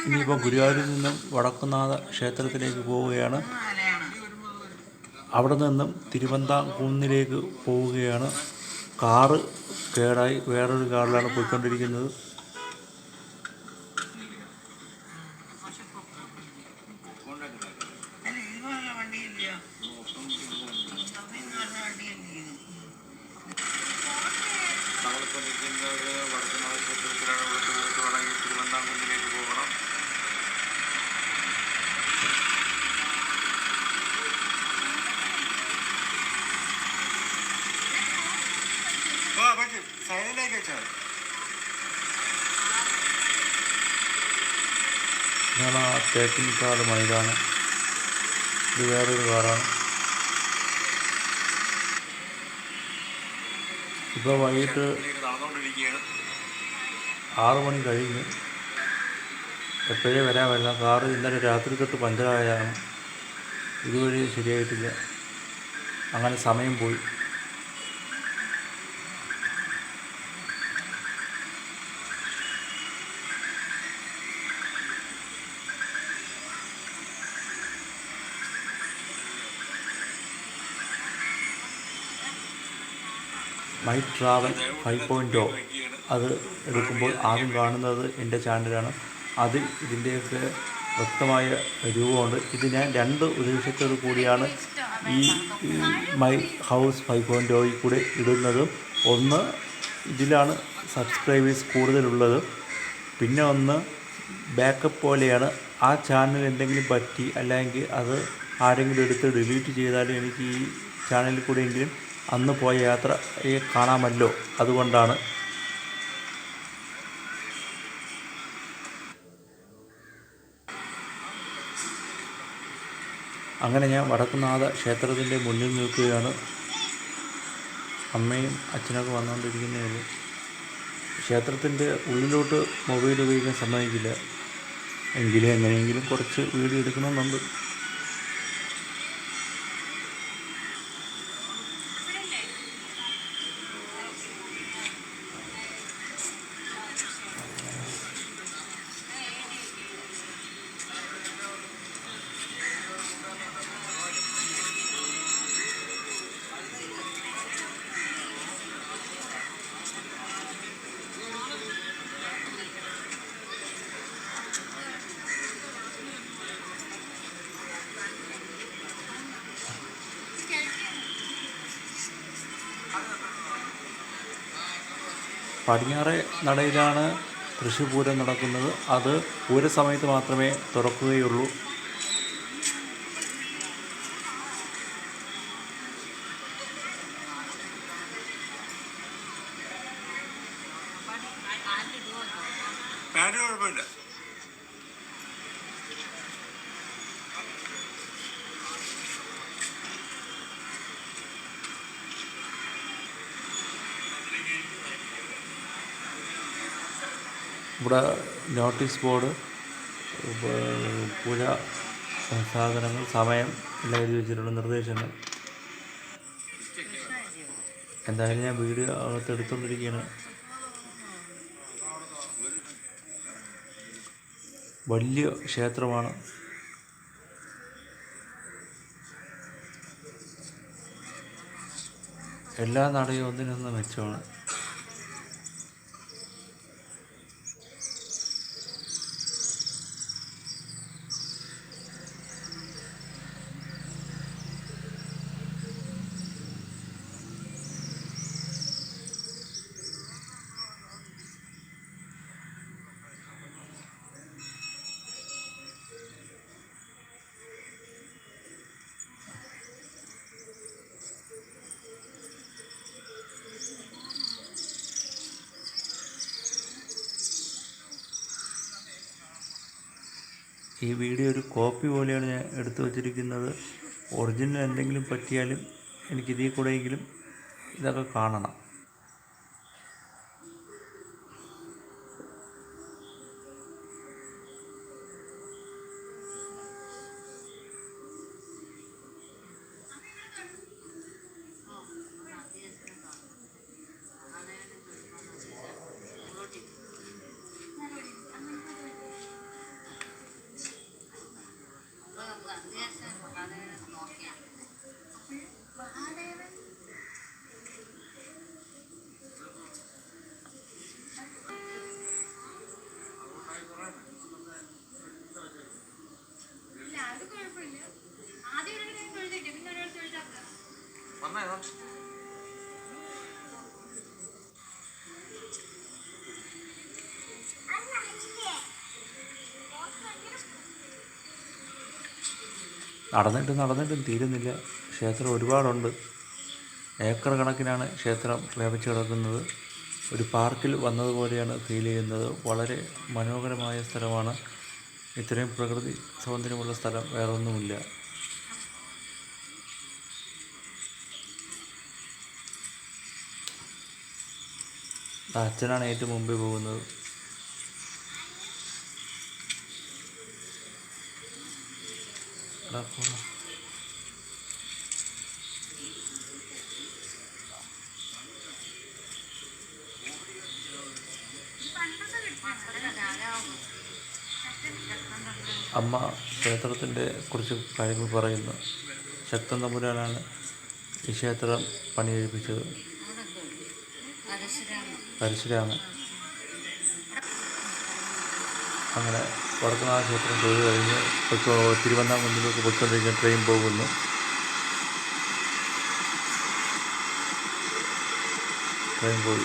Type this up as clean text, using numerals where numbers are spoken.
ഇനിയിപ്പോൾ ഗുരുവായൂരിൽ നിന്നും വടക്കുംനാഥ ക്ഷേത്രത്തിലേക്ക് പോവുകയാണ്. അവിടെ നിന്നും തിരുവന്താംകുന്നിലേക്ക് പോവുകയാണ്. കാറ് കേടായി വേറൊരു കാറിലാണ് പോയിക്കൊണ്ടിരിക്കുന്നത്. വടക്കുംനാഥ ക്ഷേത്രത്തിലാണ്. ഇവിടുത്തെ പോയിട്ട് വേണമെങ്കിൽ തിരുവന്താംകുന്നിലേക്ക് പോകണം. ഇതാണ് ആ തേക്കിൻകാട് മൈതാനം. ഇത് വേറൊരു കാറാണ്. ഇപ്പോൾ വൈകിട്ട് 6 മണി കഴിഞ്ഞ്. എപ്പോഴേ വരാമല്ല. കാറ് ഇന്നലെ രാത്രി തൊട്ട് പഞ്ചറായതാണ്. ഇതുവഴി ശരിയായിട്ടില്ല. അങ്ങനെ സമയം പോയി. മൈ ട്രാവൽ 5.0 അത് എടുക്കുമ്പോൾ ആദ്യം കാണുന്നത് എൻ്റെ ചാനലാണ്. അതിൽ ഇതിൻ്റെയൊക്കെ വ്യക്തമായ രൂപമുണ്ട്. ഇത് ഞാൻ 2 ഉദ്ദേശത്തോടു കൂടിയാണ് ഈ മൈ ഹൗസ് 5.0 കൂടെ ഇടുന്നതും. ഒന്ന്, ഇതിലാണ് സബ്സ്ക്രൈബേഴ്സ് കൂടുതലുള്ളത്. പിന്നെ ഒന്ന്, ബാക്കപ്പ് പോലെയാണ്. ആ ചാനൽ എന്തെങ്കിലും പറ്റി അല്ലെങ്കിൽ അത് ആരെങ്കിലും എടുത്ത് ഡിലീറ്റ് ചെയ്താലും എനിക്ക് ഈ ചാനലിൽ കൂടെയെങ്കിലും അന്ന് പോയ യാത്ര കാണാമല്ലോ. അതുകൊണ്ടാണ്. അങ്ങനെ ഞാൻ വടക്കുംനാഥ ക്ഷേത്രത്തിൻ്റെ മുന്നിൽ നിൽക്കുകയാണ്. അമ്മയും അച്ഛനൊക്കെ വന്നുകൊണ്ടിരിക്കുന്നേ ഉള്ളൂ. ക്ഷേത്രത്തിൻ്റെ ഉള്ളിലോട്ട് മൊബൈൽ ഉപയോഗിക്കാൻ സമ്മതിക്കില്ല. എങ്കിലും എങ്ങനെയെങ്കിലും കുറച്ച് വീഡിയോ എടുക്കണമെന്നുണ്ട്. പടിഞ്ഞാറേ നടയിലാണ് തൃശ്ശൂർ പൂരം നടക്കുന്നത്. അത് പൂരസമയത്ത് മാത്രമേ തുറക്കുകയുള്ളൂ. കുഴപ്പമില്ല. ഇവിടെ നോട്ടീസ് ബോർഡ്, പൂജ സാധനങ്ങൾ, സമയം എല്ലാം എഴുതി വെച്ചിട്ടുള്ള നിർദ്ദേശങ്ങൾ. എന്തായാലും ഞാൻ വീഡിയോ അകത്ത് എടുത്തുകൊണ്ടിരിക്കുകയാണ്. വലിയ ക്ഷേത്രമാണ്. എല്ലാ നടയും ഒന്നിനൊന്ന് മെച്ചമാണ്. ഈ വീഡിയോ ഒരു കോപ്പി പോലെയാണ് ഞാൻ എടുത്തു വച്ചിരിക്കുന്നത്. ഒറിജിനൽ എന്തെങ്കിലും പറ്റിയാലും എനിക്കിതിൽ കൂടെയെങ്കിലും ഇതൊക്കെ കാണണം. നടന്നിട്ടും തീരുന്നില്ല. ക്ഷേത്രം ഒരുപാടുണ്ട്. ഏക്കർ കണക്കിനാണ് ക്ഷേത്രം വ്യാപിച്ചു കിടക്കുന്നത്. ഒരു പാർക്കിൽ വന്നതുപോലെയാണ് ഫീൽ ചെയ്യുന്നത്. വളരെ മനോഹരമായ സ്ഥലമാണ്. ഇത്രയും പ്രകൃതി സൗന്ദര്യമുള്ള സ്ഥലം വേറൊന്നുമില്ല. അച്ഛനാണ് ഏറ്റവും മുമ്പിൽ പോകുന്നത്. അമ്മ ക്ഷേത്രത്തിൻ്റെ കുറിച്ച് കാര്യങ്ങൾ പറയുന്നു. ശക്തൻ തമ്പുരാനാണ് ഈ ക്ഷേത്രം പണി കഴിപ്പിച്ചത്. പരശുരാമൻ. അങ്ങനെ വടക്കുംനാഥ ക്ഷേത്രം തൊഴുത് കഴിഞ്ഞ് തിരുവണ്ണാമലയിലേക്ക് പോയിക്കൊണ്ടിരിക്കുന്ന ട്രെയിൻ പോകുന്നു. ട്രെയിൻ പോയി.